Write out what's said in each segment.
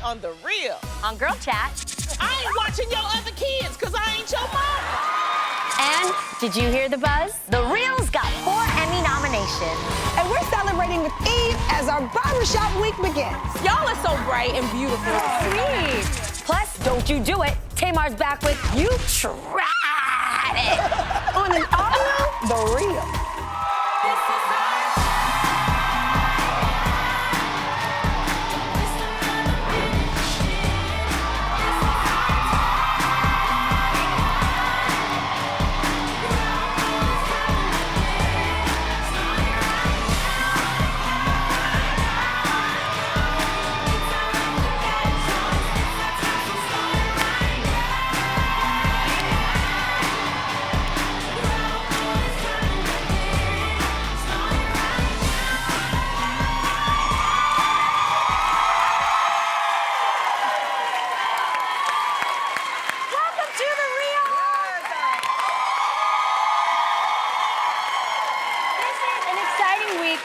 on The Real. On Girl Chat. I ain't watching your other kids because I ain't your mama. And did you hear the buzz? The Real's got 4 Emmy nominations. And we're celebrating with Eve as our Barbershop week begins. Y'all are so bright and beautiful. Sweet. Plus, don't you do it. Tamar's back with You Tried It. On an audio, The Real.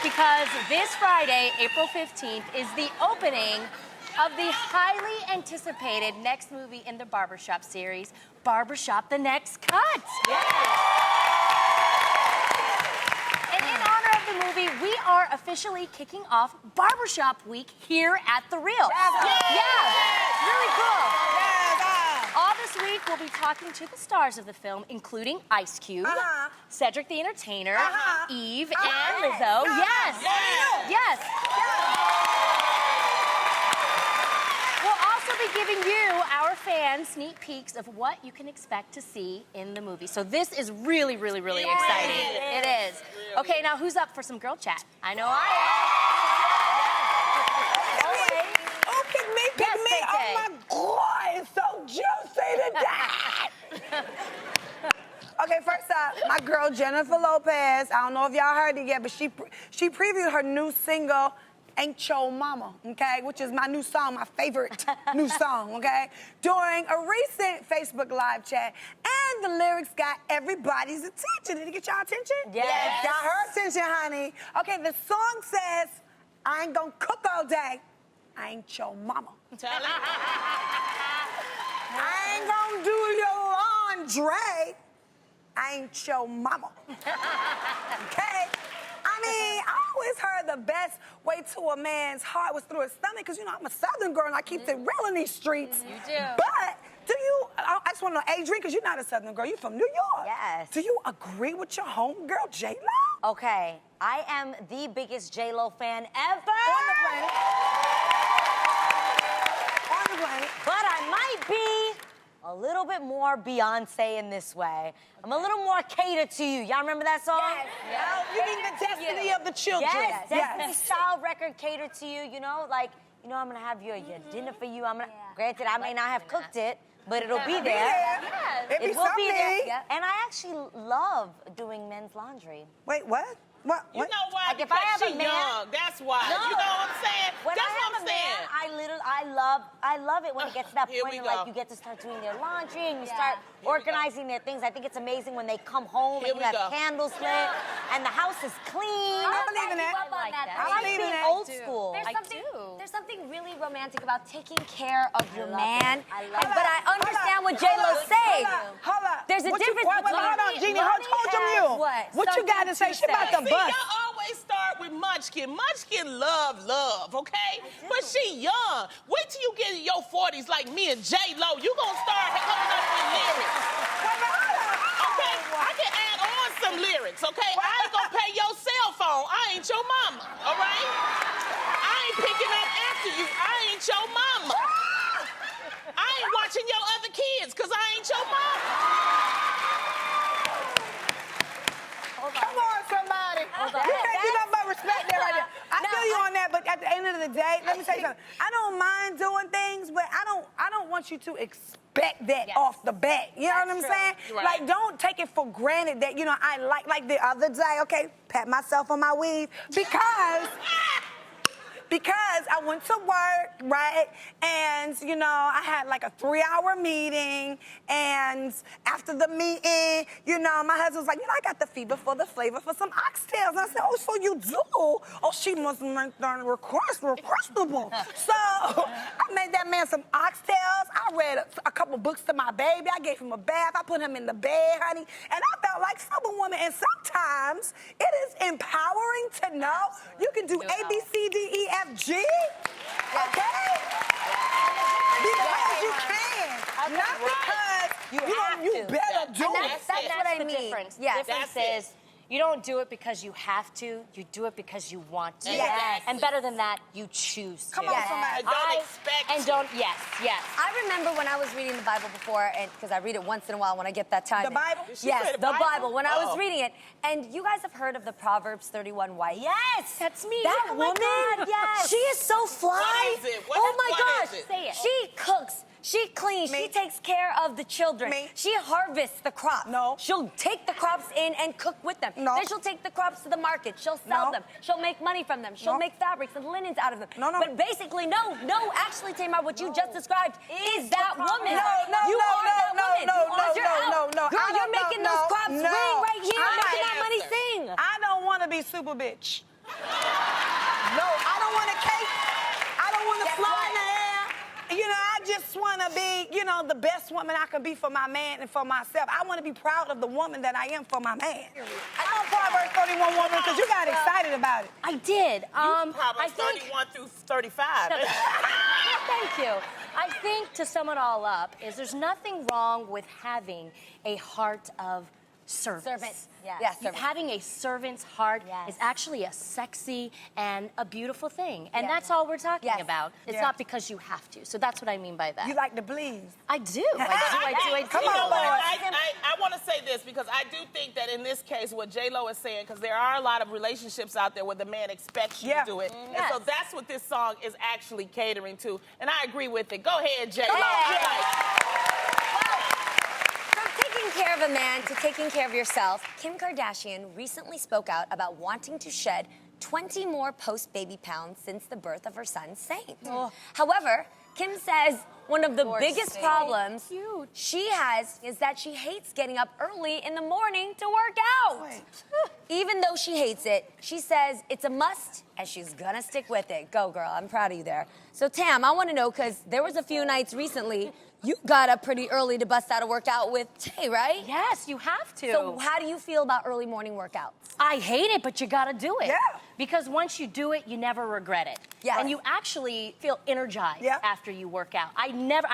Because this Friday, April 15th, is the opening of the highly anticipated next movie in the Barbershop series, Barbershop: The Next Cut. Yes. And in honor of the movie, we are officially kicking off Barbershop Week here at The Real. Yeah, really cool. All this week, we'll be talking to the stars of the film, including Ice Cube, Cedric the Entertainer, Eve, and Lizzo. Yes. We'll also be giving you, our fans, sneak peeks of what you can expect to see in the movie. So this is really, really, really exciting. It is. Okay, now who's up for some girl chat? I know I am. Oh, pick me. Oh, my God, it's so juicy today. Okay, first up, my girl Jennifer Lopez. I don't know if y'all heard it yet, but she previewed her new single, Ain't Your Mama, okay? Which is my new song, my favorite new song, okay? During a recent Facebook live chat, and the lyrics got everybody's attention. Did it get y'all attention? Yes. Got her attention, honey. Okay, the song says, I ain't gonna cook all day. I ain't your mama. I ain't gonna do your laundry. I ain't your mama. Okay? I mean, I always heard the best way to a man's heart was through his stomach, because, you know, I'm a Southern girl and I keep it real in these streets. You do. But do you, I just want to know, Adrienne, because you're not a Southern girl, you're from New York. Yes. Do you agree with your homegirl, J-Lo? Okay, I am the biggest J-Lo fan ever. On the planet. On the planet. But I might be a little bit more Beyonce in this way. I'm a little more catered to you. Y'all remember that song? Yes. You mean the destiny of the children. Yes, Destiny Style record catered to you, you know? Like, you know, I'm gonna have your dinner for you. Granted, I may not have cooked it, but it'll be there. It will be there. Yeah. And I actually love doing men's laundry. Wait, what? What? You know why? Like, if Because I have a she man- young. That's why. No. You know what I'm saying? When That's I what have I'm a saying. man, I love it when it gets to that Here point we where, like, go. you get to start doing their laundry and you start organizing their things. I think it's amazing when they come home Here and we you have go. candles lit and the house is clean. I believe in that. I like believe in being that. old school. There's something really romantic about taking care of your man. I love But I understand what J-Lo's saying. Hold up. There's a What you- difference wait, between... hold on, Jeannie, hold them you. What you got to say? She about to See, bust. y'all always start with Munchkin. Munchkin love, okay? But she young. Wait till you get in your 40s like me and J-Lo. You gonna start coming up with lyrics. Okay? I can add on some lyrics, okay? I ain't gonna pay your cell phone. I ain't your mama, all right? I ain't picking up after you. I ain't your mama. I ain't watching your other kids because I ain't your mama. Come on, somebody. You can't get nothing but respect there right there. I feel you on that, but at the end of the day, let me tell you something. I don't mind doing things, but I don't want you to expect that off the bat. You know what I'm saying? Right. Like, don't take it for granted that, you know, I like the other day, okay, pat myself on my weave, because I went to work, right? And, you know, I had like a 3-hour meeting. And after the meeting, you know, my husband was like, you know, I got the fever for the flavor for some oxtails. And I said, oh, so you do? Oh, she must make that requestable. So I made that man man some oxtails. I read a couple books to my baby. I gave him a bath. I put him in the bed, honey. And I felt like Superwoman. And sometimes it is empowering to know you can do A, B, C, D, E, F, G. Okay? Because you can. Not because you better do it. That's what I mean. difference. Yes. The difference is you don't do it because you have to. You do it because you want to. Yes. And better than that, you choose to. Come on, somebody. Don't expect And don't, yes. I remember when I was reading the Bible before, and because I read it once in a while when I get that time. The Bible? Yes, the Bible. When I was Oh. reading it, and you guys have heard of the Proverbs 31 wife? Yes, that's me. That Oh my woman, God, yes. she is so fly. What is it? Oh my what gosh, is it? Say it. She cooks. She cleans. Me. She takes care of the children. Me. She harvests the crops. No. She'll take the crops in and cook with them. No. Then she'll take the crops to the market. She'll sell No. them. She'll make money from them. She'll No. make fabrics and linens out of them. No. But basically, actually, Tamar, what you just described is that woman. You are that woman. No. Girl, you're making those crops ring right here, making that money answer. sing. I don't want to be super bitch. No, I don't want to cake. I don't want to fly in the air. You know, I just want to be, the best woman I can be for my man and for myself. I want to be proud of the woman that I am for my man. I know Proverbs 31 woman because you got excited about it. I did. I Proverbs think. 31 through 35. Thank you. I think to sum it all up is there's nothing wrong with having a heart of service. Servant. Yes. Yes, servant. Having a servant's heart Yes. is actually a sexy and a beautiful thing. And Yes. that's all we're talking Yes. about. It's Yeah. not because you have to. So that's what I mean by that. You like to please. I do. I do. Come You on, know what? boys. I want to say this because I do think that in this case, what J-Lo is saying, because there are a lot of relationships out there where the man expects you Yeah. to do it. Yes. And so that's what this song is actually catering to. And I agree with it. Go ahead, J-Lo. From taking care of a man to taking care of yourself, Kim Kardashian recently spoke out about wanting to shed 20 more post-baby pounds since the birth of her son, Saint. However, Kim says one of the biggest problems she has is that she hates getting up early in the morning to work out. Even though she hates it, she says it's a must and she's gonna stick with it. Go, girl. I'm proud of you there. So, Tam, I want to know, because there was a few nights recently you got up pretty early to bust out a workout with Tay, right? Yes, you have to. So how do you feel about early morning workouts? I hate it, but you gotta do it. Yeah. Because once you do it, you never regret it. Yes. And you actually feel energized Yeah. after you work out. I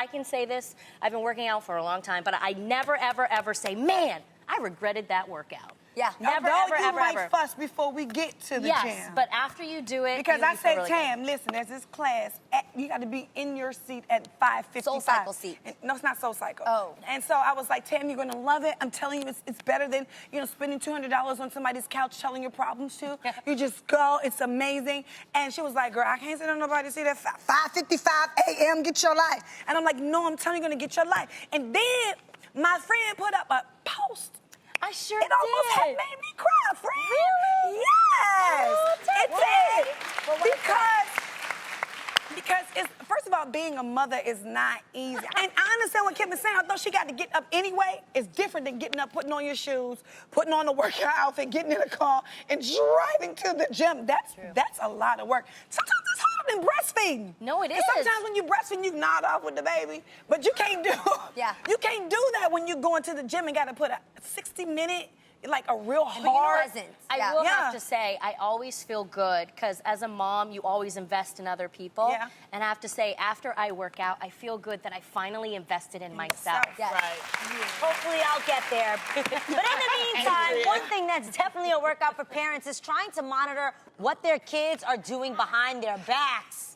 can say this, I've been working out for a long time, but I never, ever, ever say, man, I regretted that workout. Yeah. Never, Although ever, you ever, might ever. fuss before we get to the Yes, gym. but after you do it, Because you I feel said, really Tam, listen, there's this class. You got to be in your seat at 5:55. Soul Cycle seat. No, it's not Soul Cycle. Oh. And so I was like, Tam, you're going to love it. I'm telling you, it's better than, spending $200 on somebody's couch telling your problems to. You just go. It's amazing. And she was like, girl, I can't sit on nobody's seat at 5:55 a.m. Get your life. And I'm like, no, I'm telling you, you're going to get your life. And then my friend put up a post. I sure It almost did. had made me cry, friend. Really? Yes. Oh, it why? did. Because it's, first of all, being a mother is not easy. And I understand what Kim is saying. Although she got to get up anyway, it's different than getting up, putting on your shoes, putting on the workout outfit, getting in a car, and driving to the gym. That's a lot of work. Sometimes it's harder than breastfeeding. No, it 'Cause is. sometimes when you breastfeed, you nod off with the baby, but you can't do. Yeah. You can't do that when you're going to the gym and got to put a 60-minute, like a real hard. Presence. I will Yeah. have to say, I always feel good because as a mom, you always invest in other people. Yeah. And I have to say, after I work out, I feel good that I finally invested in myself. Yes. Right. Hopefully I'll get there. But in the meantime, one thing that's definitely a workout for parents is trying to monitor what their kids are doing behind their backs.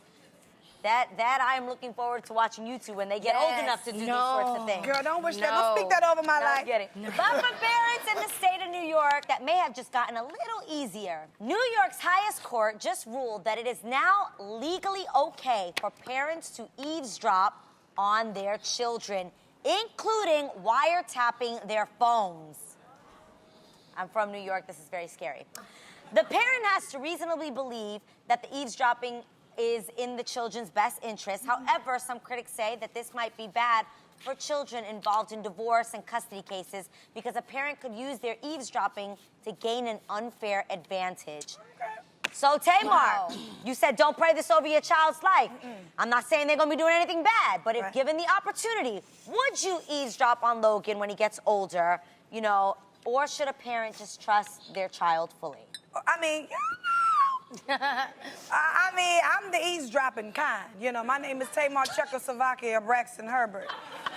That I am looking forward to watching you two when they get old Yes. enough to do these sorts of things. Girl, don't wish that. No. Don't speak that over my No, life. I'm kidding. But for parents in the state of New York, that may have just gotten a little easier. New York's highest court just ruled that it is now legally okay for parents to eavesdrop on their children, including wiretapping their phones. I'm from New York. This is very scary. The parent has to reasonably believe that the eavesdropping is in the children's best interest. However, some critics say that this might be bad for children involved in divorce and custody cases because a parent could use their eavesdropping to gain an unfair advantage. So, Tamar, you said don't pray this over your child's life. I'm not saying they're gonna be doing anything bad, but if given the opportunity, would you eavesdrop on Logan when he gets older, you know, or should a parent just trust their child fully? I mean, I'm the eavesdropping kind. You know, my name is Tamar Czechoslovakia Braxton Herbert.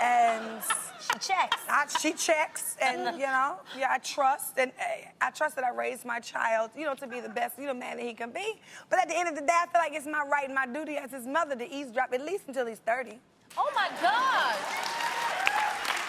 And she checks. She checks, and, you know, I trust. And I trust that I raised my child, you know, to be the best, you know, man that he can be. But at the end of the day, I feel like it's my right and my duty as his mother to eavesdrop at least until he's 30. Oh, my gosh.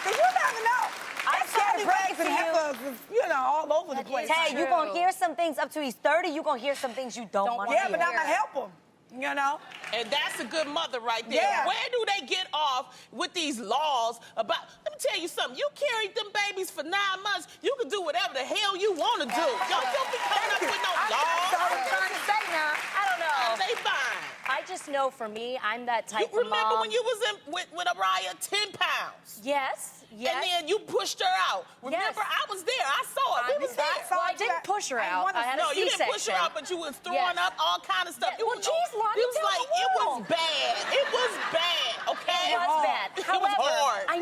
Because you never know. I'm sorry to break and heifers, you know, all over the place. Tay, you're going to hear some things up to he's 30. You're going to hear some things you don't want to hear. Yeah, but I'm going to help him. You know? And that's a good mother right there. Yeah. Where do they get off with these laws about... Let me tell you something. You carried them babies for 9 months. You can do whatever the hell you want to do. Y'all don't be coming up with no laws. That's all I'm trying to say now. I don't know. They fine. I just know for me, I'm that type You of mom. remember when you was in with Araya, 10 pounds? Yes. And then you pushed her out. Remember, I was there. I saw it. We was there. Well, I didn't push her out. I had a you C-section. didn't push her out, but you was throwing up all kind of stuff. Yeah. Well, geez, Lonnie, it was tell like the it was world. bad. It was bad. Okay. It was bad. It However, was hard. I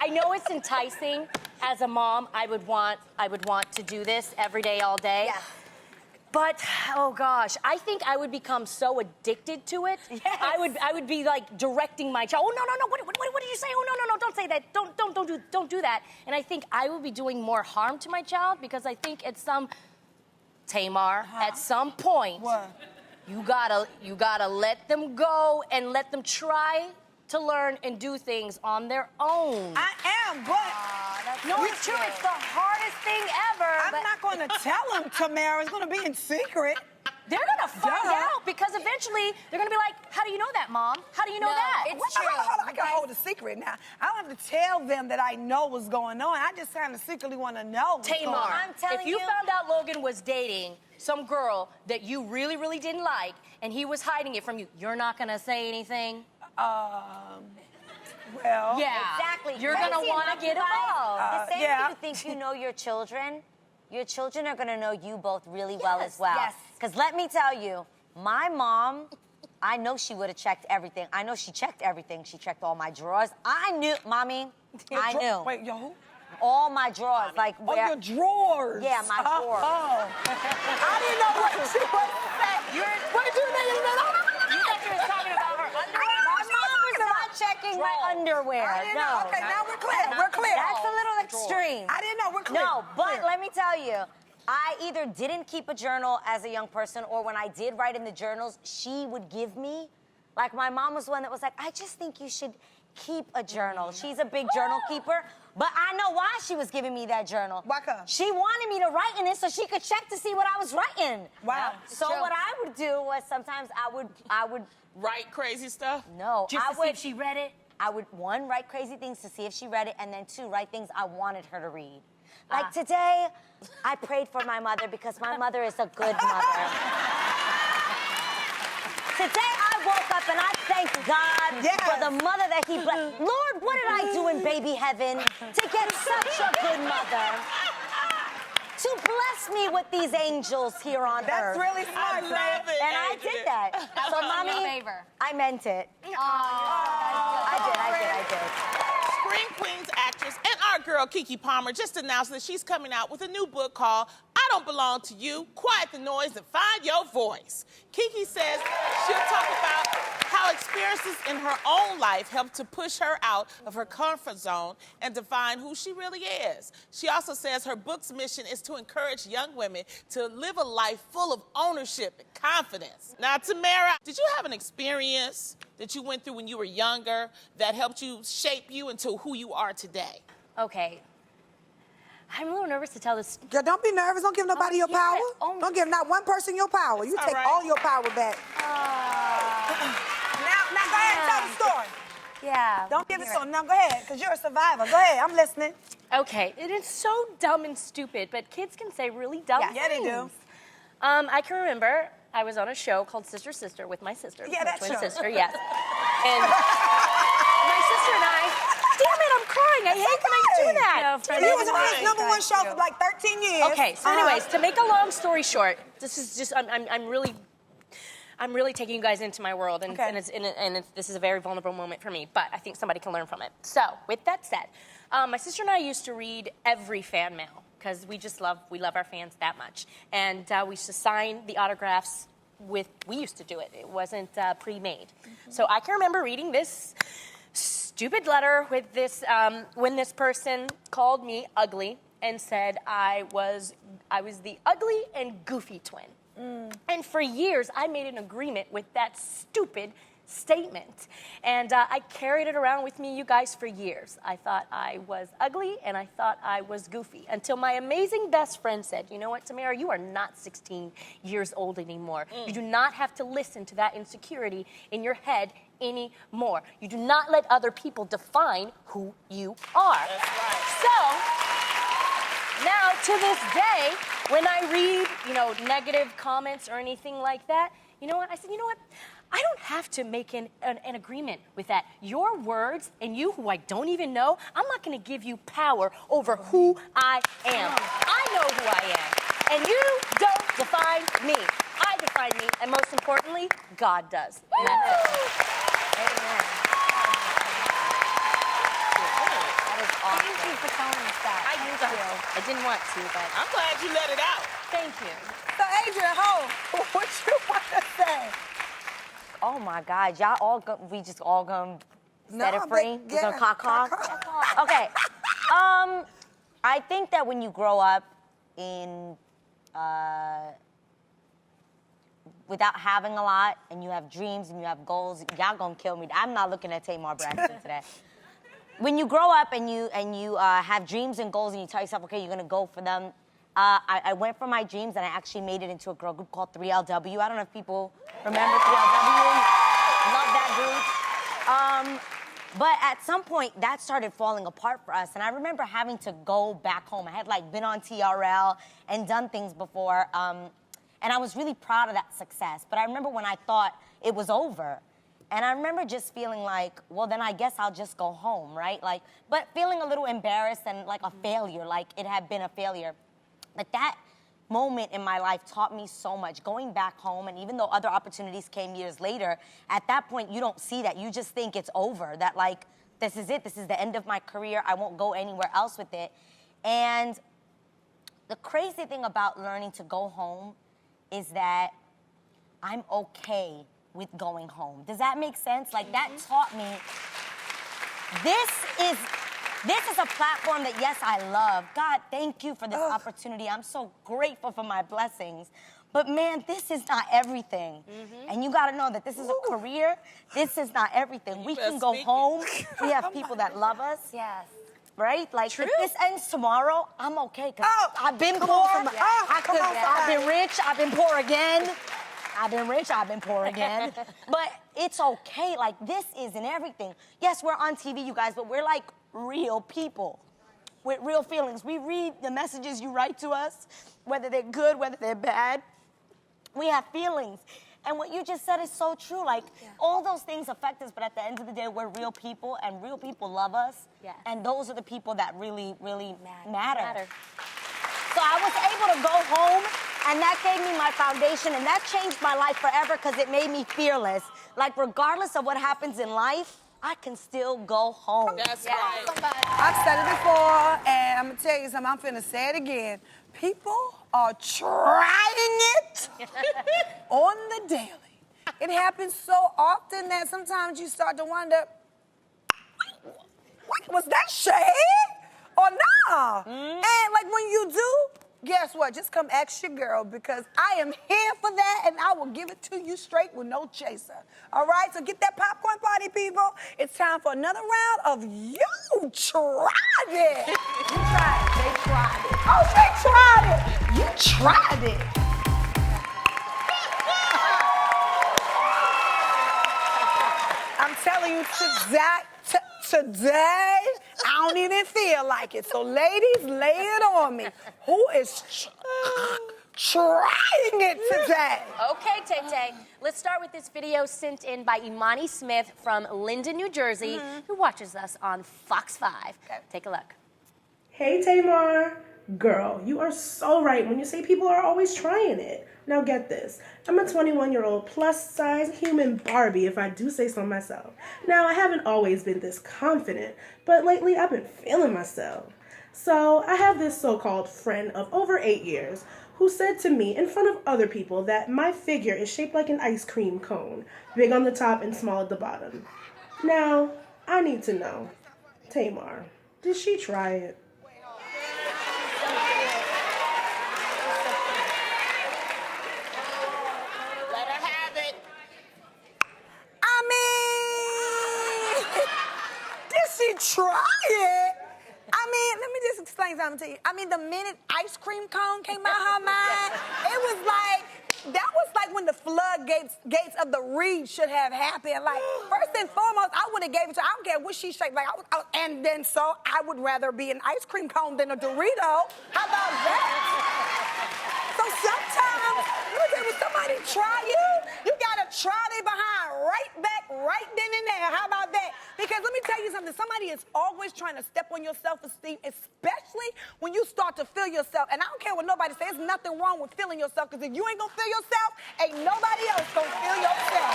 know it's enticing. As a mom, I would want to do this every day, all day. Yeah. But oh gosh, I think I would become so addicted to it. Yes. I would be like directing my child. Oh no! What did you say? Oh no! Don't say that. Don't do that. And I think I would be doing more harm to my child because I think at some at some point, you gotta let them go and let them try to learn and do things on their own. I am, but... No, it's true. It's the hardest thing ever. I'm not going to tell him, Tamara. It's going to be in secret. They're going to find out because eventually they're going to be like, how do you know that, Mom? How do you know that? It's true. Hold on, I can hold a secret now. I don't have to tell them that I know what's going on. I just kind of secretly want to know what's going on. Tamar, I'm telling if you found out Logan was dating some girl that you really, really didn't like and he was hiding it from you, you're not going to say anything? Well... Yeah. Exactly. You're going to want to get involved. The same way you think you know your children are going to know you both really well as well. Yes. Because let me tell you, my mom, I know she would have checked everything. I know she checked everything. She checked all my drawers. I knew, Mommy, I knew. Wait, yo, who? All my drawers, like where... Oh, your drawers. Yeah, my drawers. Oh. I didn't know what she was saying. What did you mean? You thought you were talking about her underwear? My mom was not checking my underwear. I didn't know. Okay, now we're clear. We're clear. That's a little extreme. I didn't know. We're clear. No, but Clear. let me tell you, I either didn't keep a journal as a young person, or when I did write in the journals, she would give me, like my mom was one that was like, I just think you should keep a journal. She's a big journal keeper, but I know why she was giving me that journal. Why come? She wanted me to write in it so she could check to see what I was writing. Wow. So what I would do was sometimes I would Write crazy stuff? no, Just I to would see if she read it? I would, one, write crazy things to see if she read it, and then two, write things I wanted her to read. Like today, I prayed for my mother because my mother is a good mother. Today, I woke up and I thank God for the mother that he blessed. Lord, what did I do in baby heaven to get such a good mother? To bless me with these angels here on earth. That's really smart, I love it. And I did that. So, Mommy, I meant it. I did. Scream Queens actress and our girl Keke Palmer just announced that she's coming out with a new book called I Don't Belong to You, Quiet the Noise and Find Your Voice. Keke says she'll talk about how experiences in her own life helped to push her out of her comfort zone and define who she really is. She also says her book's mission is to encourage young women to live a life full of ownership and confidence. Now, Tamara, did you have an experience that you went through when you were younger that helped you shape you into who you are today? Okay. I'm a little nervous to tell this. Girl, don't be nervous. Don't give nobody your power. Don't give not one person your power. You take all your power back. Now go ahead and tell the story. Yeah. Don't give it to him. Now go ahead, because you're a survivor. Go ahead. I'm listening. Okay, it is so dumb and stupid, but kids can say really dumb things. Yeah, they do. I can remember I was on a show called Sister Sister with my sister. Yeah, my that twin show. sister, yes. And my sister and I, damn it, I'm crying. I hate when I do that. He was on his #1 show for like 13 years. Okay, so anyways, to make a long story short, this is just, I'm really taking you guys into my world, and, this is a very vulnerable moment for me, but I think somebody can learn from it. So, with that said, my sister and I used to read every fan mail, because we love our fans that much. And we used to sign the autographs we used to do it. It wasn't pre-made. So I can remember reading this stupid letter with this, when this person called me ugly and said I was the ugly and goofy twin. And for years, I made an agreement with that stupid statement. And I carried it around with me, you guys, for years. I thought I was ugly and I thought I was goofy until my amazing best friend said, you know what, Tamara, you are not 16 years old anymore. You do not have to listen to that insecurity in your head anymore. You do not let other people define who you are. That's right. So, now to this day, when I read, negative comments or anything like that, you know what? I said, you know what? I don't have to make an agreement with that. Your words and you, who I don't even know, I'm not going to give you power over who I am. I know who I am. And you don't define me. I define me. And most importantly, God does. And that's it. Amen. That is awesome. Thank you for telling us that. I didn't want to, but I'm glad you let it out. thank you. So, Adrian, what you want to say? Oh my God, y'all we just all gonna set it free? We're gonna cock. Okay. I think that when you grow up without having a lot, and you have dreams and you have goals, y'all gonna kill me. I'm not looking at Tamar Braxton today. When you grow up and you have dreams and goals and you tell yourself, okay, you're gonna go for them. I went for my dreams and I actually made it into a girl group called 3LW. I don't know if people remember 3LW. Love that group. But at some point, that started falling apart for us. And I remember having to go back home. I had been on TRL and done things before. And I was really proud of that success. But I remember when I thought it was over. And I remember just feeling like, well, then I guess I'll just go home, right? But feeling a little embarrassed and like a failure, like it had been a failure. But that moment in my life taught me so much. Going back home, and even though other opportunities came years later, at that point, you don't see that. You just think it's over, that this is it. This is the end of my career. I won't go anywhere else with it. And the crazy thing about learning to go home is that I'm okay with going home. Does that make sense? That taught me this is a platform that, yes, I love. God, thank you for this opportunity. I'm so grateful for my blessings. But, man, this is not everything. And you got to know that this is a career. This is not everything. We can go home. We have people that love us. Yes. Right? True. If this ends tomorrow, I'm okay. I've been poor. I've been rich. I've been poor again. I've been rich, I've been poor again. But it's okay. This isn't everything. Yes, we're on TV, you guys, but we're real people with real feelings. We read the messages you write to us, whether they're good, whether they're bad. We have feelings. And what you just said is so true. All those things affect us, but at the end of the day, we're real people, and real people love us. Yes. And those are the people that really, really matter. So I was able to go home, and that gave me my foundation, and that changed my life forever because it made me fearless. Regardless of what happens in life, I can still go home. That's right. I've said it before, and I'm going to tell you something. I'm finna say it again. People are trying it on the daily. It happens so often that sometimes you start to wonder, was that shade or nah? And when you do, guess what? Just come ask your girl, because I am here for that, and I will give it to you straight with no chaser. All right? So get that popcorn party, people. It's time for another round of You Tried It. You tried it. They tried it. Oh, they tried it. You tried it. I'm telling you, today, I don't even feel like it. So, ladies, lay it on me. Who is trying it today. Okay, Tay-Tay. Let's start with this video sent in by Imani Smith from Linden, New Jersey, who watches us on Fox 5. Okay. Take a look. Hey, Tamar. Girl, you are so right when you say people are always trying it. Now get this. I'm a 21-year-old plus-size human Barbie, if I do say so myself. Now, I haven't always been this confident, but lately I've been feeling myself. So, I have this so-called friend of over 8 years who said to me in front of other people that my figure is shaped like an ice cream cone, big on the top and small at the bottom. Now, I need to know, Tamar, did she try it? Let her have it. I mean, did she try it? I mean, let me just explain something to you. I mean, the minute ice cream cone came out her mind, it was like, that was like when the floodgates of the Reed should have happened. Like, first and foremost, I would have gave it to her. I don't care what she shaped. Like, and then so I would rather be an ice cream cone than a Dorito. How about that? So sometimes, look at when somebody try you gotta try their behind right back, right then and there. How about that? Because let me tell you something, somebody is always trying to step on your self-esteem, especially when you start to feel yourself. And I don't care what nobody says, there's nothing wrong with feeling yourself, because if you ain't gonna feel yourself, ain't nobody else gonna feel yourself.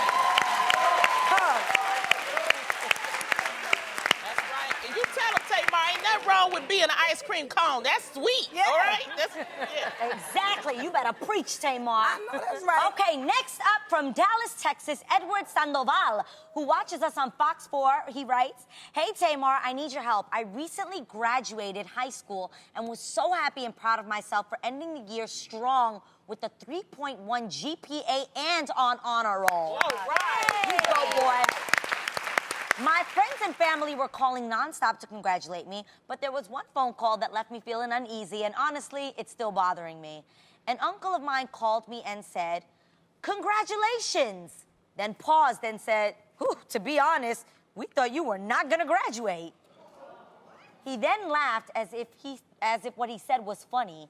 That's right. And you tell them, Tamar, ain't nothing wrong with being an ice cream cone. That's sweet. Yeah. All right? Yeah. Exactly. You better preach, Tamar. I know that's right. Okay, next up from Dallas, Texas, Edward Sandoval, who watches us on Fox 4. He writes, "Hey, Tamar, I need your help. I recently graduated high school and was so happy and proud of myself for ending the year strong with a 3.1 GPA and on honor roll." All right. You go, boy. My friends and family were calling nonstop to congratulate me, but there was one phone call that left me feeling uneasy, and honestly, it's still bothering me. An uncle of mine called me and said, "Congratulations," then paused and said, "Whew, to be honest, we thought you were not gonna graduate." He then laughed as if what he said was funny.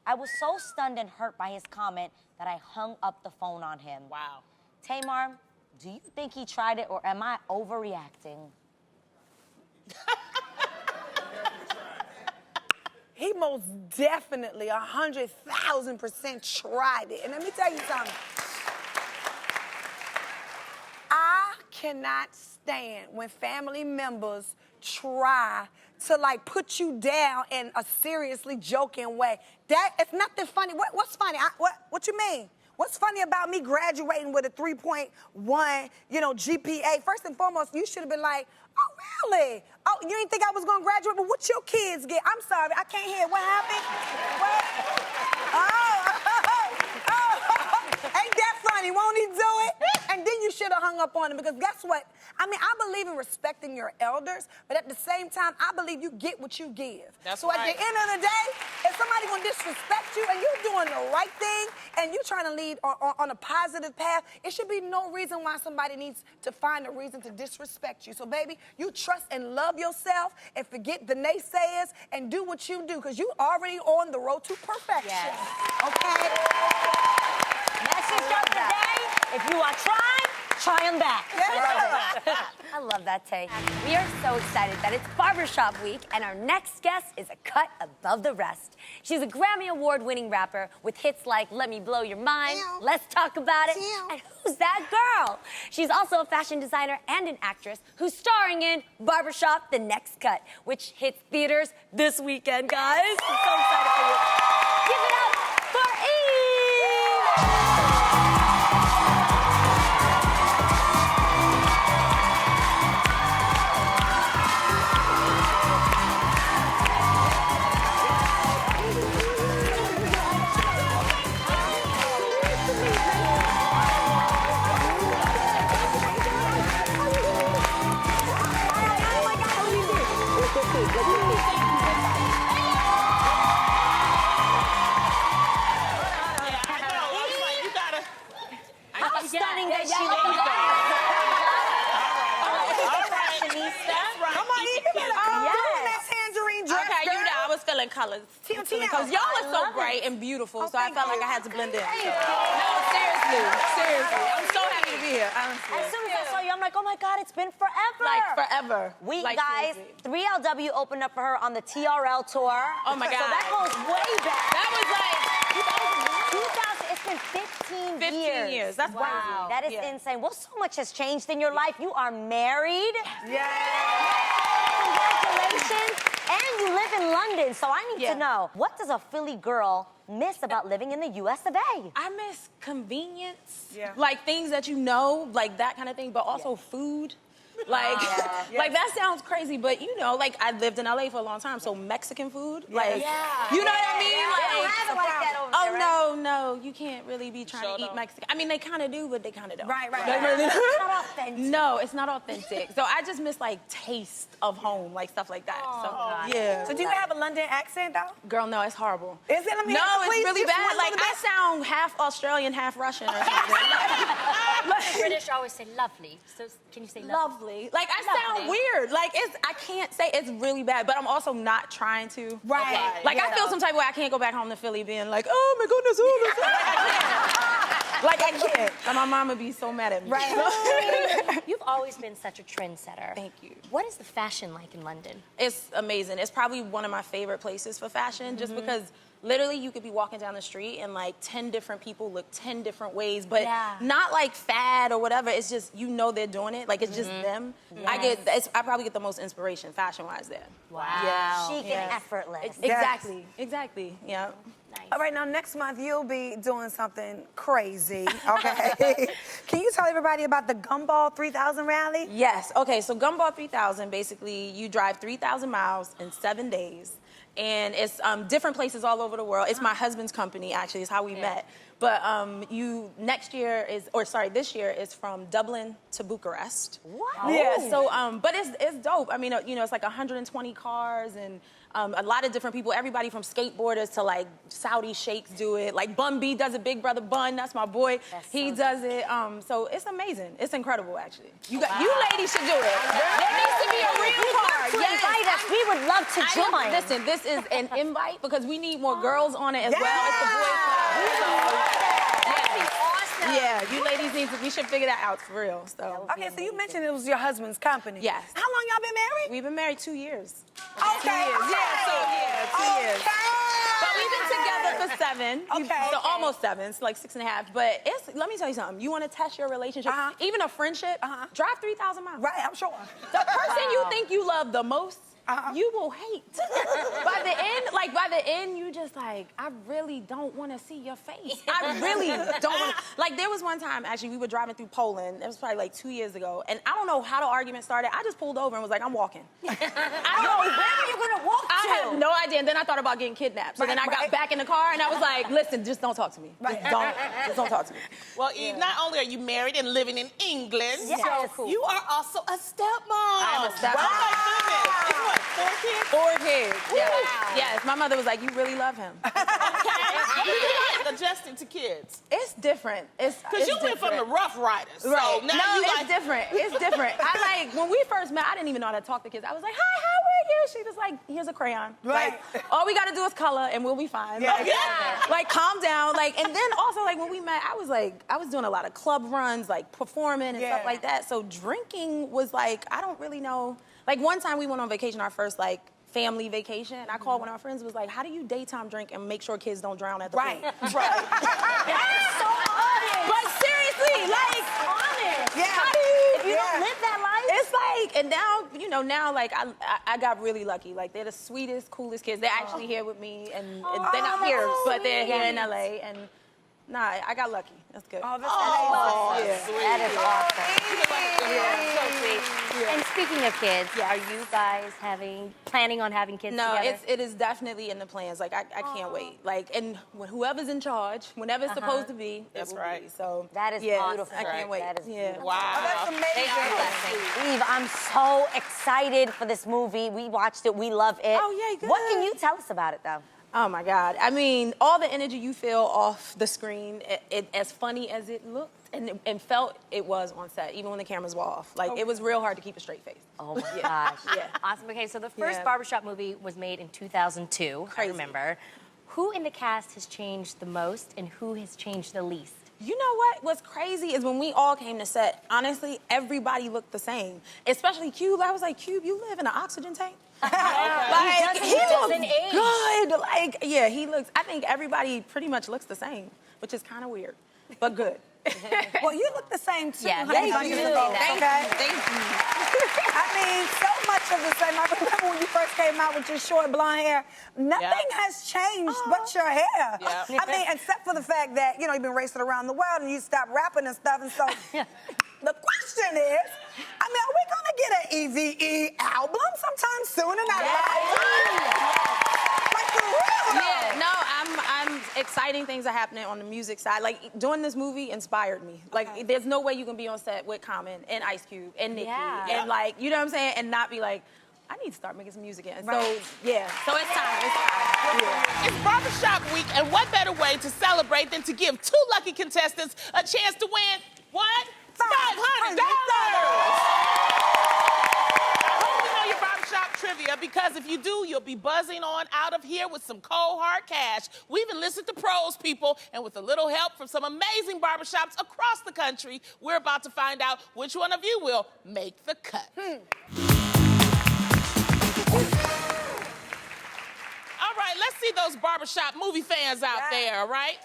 I was so stunned and hurt by his comment that I hung up the phone on him. Wow. Tamar, do you think he tried it, or am I overreacting? He most definitely 100,000% tried it. And let me tell you something. I cannot stand when family members try to like put you down in a seriously joking way. That it's nothing funny. What's funny? What you mean? What's funny about me graduating with a 3.1, GPA? First and foremost, you should have been like, "Oh, really? Oh, you didn't think I was gonna graduate? But what your kids get?" I'm sorry, I can't hear. What happened? What? Ain't that funny? Won't he do it? And then you should have hung up on him, because guess what? I mean, I believe in respecting your elders, but at the same time, I believe you get what you give. That's so right. At the end of the day, if somebody gonna disrespect you and you're doing the right thing and you're trying to lead on a positive path, it should be no reason why somebody needs to find a reason to disrespect you. So, baby, you trust and love yourself and forget the naysayers and do what you do, because you already on the road to perfection. Yes. Okay? Message of the day, if you are try them back. I love that, Tay. We are so excited that it's Barbershop week, and our next guest is a cut above the rest. She's a Grammy Award-winning rapper with hits like Let Me Blow Your Mind, Ew. Let's Talk About It, Ew. and Who's That Girl? She's also a fashion designer and an actress who's starring in Barbershop The Next Cut, which hits theaters this weekend, guys. I'm so excited for you. Give it up for Eve! Stunning that she All right. fashionista. That's right. Come on, you better do that tangerine dress, Okay, girl. I was gonna telling colors. Because y'all are so bright and beautiful, so I felt like I had to blend in. No, seriously. I'm so happy to be here, honestly. As soon as I saw you, I'm like, oh my God, it's been forever. Like, forever. Guys, 3LW opened up for her on the TRL tour. Oh my God. So that goes way back. That was like 2000, it's been 15 years. That's wow. crazy. That is insane. Well, so much has changed in your life. You are married. Congratulations. And you live in London, so I need to know, what does a Philly girl miss about living in the US of A? I miss convenience. Like things that you know, like that kind of thing, but also food. Like, like that sounds crazy, but you know, like I lived in LA for a long time, so Mexican food, like, you know what I mean? No, you can't really be trying to eat Mexican. I mean, they kind of do, but they kind of don't. Right. It's not authentic. No, it's not authentic. So I just miss like taste of home, like stuff like that. So do you have a London accent though? Girl, no, it's horrible. Is it? No, it's really bad. Like I sound half Australian, half Russian or something. British always say lovely. So can you say lovely? Like I sound weird. Like I can't say it's really bad, but I'm also not trying to. Right. Like I feel some type of way. I can't go back home to Philly being like, oh my goodness, like I can't. And my mom would be so mad at me. Right. You've always been such a trendsetter. Thank you. What is the fashion like in London? It's amazing. It's probably one of my favorite places for fashion, just because literally you could be walking down the street and like 10 different people look 10 different ways, but not like fad or whatever. It's just, you know, they're doing it. Like it's just them. I probably get the most inspiration fashion-wise there. Wow. Yeah. Chic and effortless. Exactly. Yeah. Nice. All right, now next month you'll be doing something crazy, okay? Can you tell everybody about the Gumball 3000 rally? Yes, okay, so Gumball 3000, basically you drive 3,000 miles in 7 days. And it's different places all over the world. It's my husband's company, actually, is how we met. But this year is from Dublin to Bucharest. What? Yeah, so, but it's dope. I mean, you know, it's like 120 cars and a lot of different people, everybody from skateboarders to like Saudi sheikhs do it. Like Bun B does it, Big Brother Bun, that's my boy. He does it. So it's amazing. It's incredible, actually. You ladies should do it. There needs to be a real car. Invite us. We would love to join. Listen, this is an invite because we need more girls on it as well. It's the boys club. Yeah, you ladies we should figure that out for real. So. Okay, so you mentioned it was your husband's company. Yes. How long y'all been married? We've been married 2 years. Okay. 2 years. But we've been together for 7. So almost 7. It's like 6.5. But let me tell you something. You want to test your relationship, even a friendship, drive 3,000 miles. Right, I'm sure. The person you think you love the most, you will hate. By the end, you just like, I really don't want to see your face. I really don't want to. Like, there was one time, actually, we were driving through Poland. It was probably like 2 years ago. And I don't know how the argument started. I just pulled over and was like, I'm walking. I don't know. Where are you going to walk to? I have no idea. And then I thought about getting kidnapped. So then I got back in the car and I was like, listen, just don't talk to me. Just don't talk to me. Well, Eve, not only are you married and living in England, Yes. you are also a stepmom. I'm a stepmom. Oh my goodness. It's what, 4 kids? 4 kids. Yes, my mother was like, you really love him. Okay. How do you like adjusting to kids? It's different. Because you went from the Rough Riders. So right. now No, you it's like... different. It's different. When we first met, I didn't even know how to talk to kids. I was like, hi, how are you? She was like, here's a crayon. Right. Like, all we got to do is color and we'll be fine. Yeah. Like, calm down. Like, and then also, like, when we met, I was doing a lot of club runs, like, performing and stuff like that. So drinking was like, I don't really know. Like, one time we went on vacation, our first, like, family vacation. And I called one of our friends, was like, how do you daytime drink and make sure kids don't drown at the pool? Right. That's so honest. But seriously, like, honest. Yeah. how do you... If you don't live that life. It's like, and now, you know, like, I got really lucky. Like, they're the sweetest, coolest kids. They're actually here with me, and they're not here, but they're here in LA, and nah, I got lucky. That's good. Oh, that's amazing. That is awesome. So sweet. And speaking of kids, are you guys planning on having kids together? It is definitely in the plans. Like, I can't wait. Like, and whoever's in charge, whenever it's supposed to be, That's it will right. be. So That is beautiful. beautiful. I can't wait. That is beautiful. Wow. Oh, that's amazing. Eve, I'm so excited for this movie. We watched it. We love it. Oh, yeah, good. What can you tell us about it, though? Oh my God. I mean, all the energy you feel off the screen, as funny as it looked, and felt it was on set, even when the cameras were off. Like, it was real hard to keep a straight face. Oh my gosh. Yeah. Awesome. Okay, so the first Yeah. Barbershop movie was made in 2002. Crazy. I remember. Who in the cast has changed the most and who has changed the least? You know what? What's crazy is when we all came to set, honestly, everybody looked the same. Especially Cube. I was like, Cube, you live in an oxygen tank? Like, he doesn't looks age. good. Like, yeah, he looks, I think everybody pretty much looks the same, which is kind of weird, but good. Well, you look the same too. Yeah, honey. thank you. Okay? Thank you. I mean, so much of the same. I remember when you first came out with your short blonde hair. Nothing has changed but your hair. Yeah. I mean, except for the fact that, you know, you've been racing around the world and you stopped rapping and stuff. And so the question is, I mean, are we going to get an EVE album sometime soon in our lifetime? Like, for real, though. Yeah, no, I'm exciting things are happening on the music side. Like, doing this movie inspired me. Like, there's no way you can be on set with Common and Ice Cube and Nicki and, like, you know what I'm saying? And not be like, I need to start making some music again. So, yeah. So it's time. Yeah. It's Barbershop Week, and what better way to celebrate than to give 2 lucky contestants a chance to win, what? $500! I hope you know your Barbershop trivia, because if you do, you'll be buzzing on out of here with some cold, hard cash. We even listened to pros, people, and with a little help from some amazing barbershops across the country, we're about to find out which one of you will make the cut. All right, let's see those barbershop movie fans out there, all right?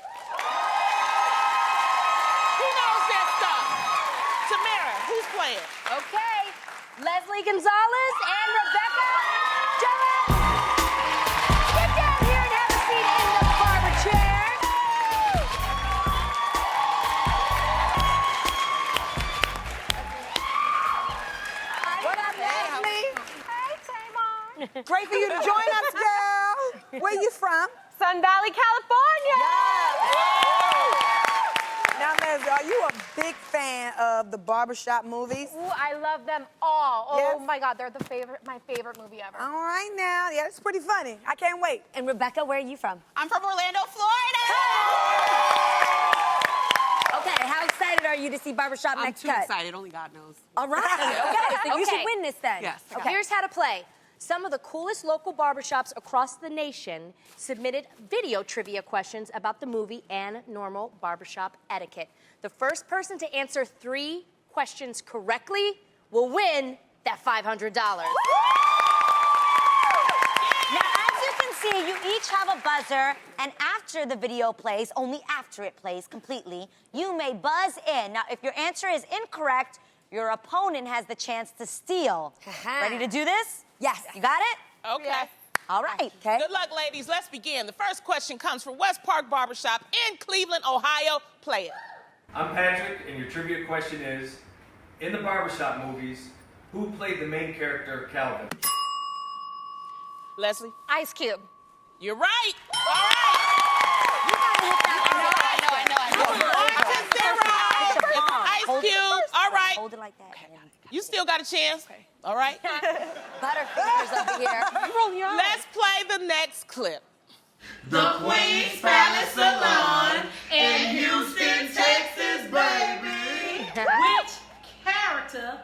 Who knows their stuff? Tamara, who's playing? Okay, Leslie Gonzalez and Rebecca Jones. Get down here and have a seat in the barber chair. What up, Leslie? Hey, Tamar. Great for you to join us, girl. Where you from? Sun Valley, California. Now, Leslie, are you a big fan of the Barbershop movies? Ooh, I love them all. Oh Yes? my God, they're my favorite movie ever. All right now. Yeah, it's pretty funny. I can't wait. And Rebecca, where are you from? I'm from Orlando, Florida. Okay, how excited are you to see Barbershop I'm next too cut? excited. Only God knows. All right. Okay, so you should Okay. win this then. Yes. Okay. Here's how to play. Some of the coolest local barbershops across the nation submitted video trivia questions about the movie and normal barbershop etiquette. The first person to answer 3 questions correctly will win that $500. Now, as you can see, you each have a buzzer, and after the video plays, only after it plays completely, you may buzz in. Now, if your answer is incorrect, your opponent has the chance to steal. Ready to do this? Yes. You got it? Okay. All right. Okay. Good luck, ladies. Let's begin. The first question comes from West Park Barbershop in Cleveland, Ohio. Play it. I'm Patrick, and your trivia question is, in the Barbershop movies, who played the main character, Calvin? Leslie, Ice Cube. you're right. All right. You gotta hit that It's Ice Cube. All right. Hold it like that. You still got a chance. All right. Butterfingers over here. Let's play the next clip. The Queen's Palace Salon in Houston, Texas, baby. Which character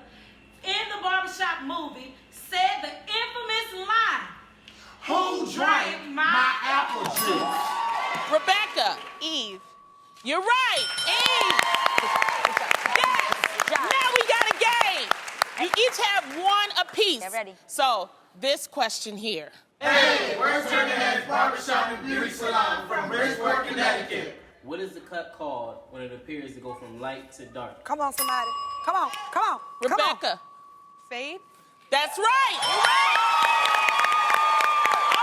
in the Barbershop movie said the infamous line, Who drank my apple juice? Rebecca, Eve. You're right. Eve. Yes. Now we got a game. You each have 1 apiece. Get ready. So, this question here. Hey, where's Turner Head's Barbershop and Beauty Salon from Bridgeport, Connecticut? What is the cut called when it appears to go from light to dark? Come on, somebody. Come on. Come on. Rebecca. Fade? That's right. All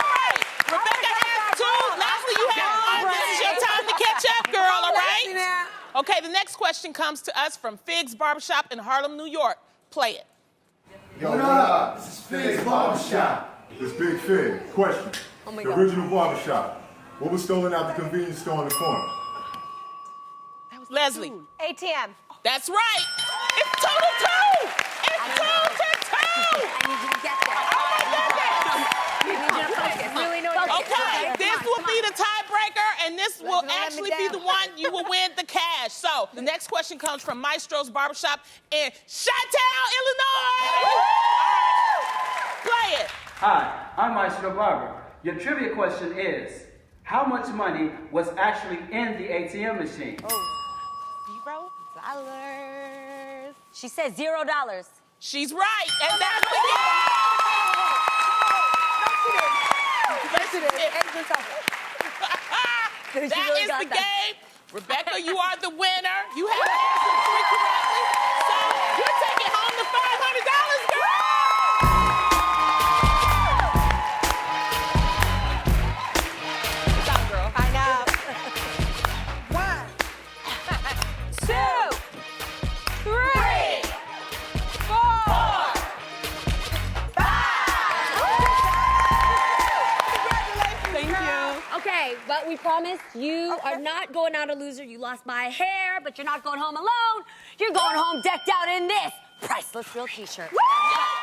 right. Rebecca has 2. Leslie, you have 1. This is your time to catch up, girl, all right? Okay, the next question comes to us from Fig's Barbershop in Harlem, New York. Play it. Yo, what up? This is Fig's Barbershop. It's Big Fig. Question. The original barbershop. What was stolen out the convenience store on the corner? Leslie. ATM. That's right. It's 2-2. It's 2-2. I need you to get that. Okay, this will be the tiebreaker, and this this will actually be the one you will win the cash. So the next question comes from Maestro's Barbershop in Chi-Town, Illinois. Play it. Hi, I'm Maestro Barber. Your trivia question is, how much money was actually in the ATM machine? $0. She said $0. She's right, and that's the game. That is the game. Rebecca, you are the winner. You have answered 3 correctly. So you're taking home the $500, girl. Good job, girl. I know. 1, 2, 3, 4, 5. Thank you. Okay, but we promise you are not going out a loser. You lost by a hair, but you're not going home alone. You're going home decked out in this priceless real t-shirt. Yes.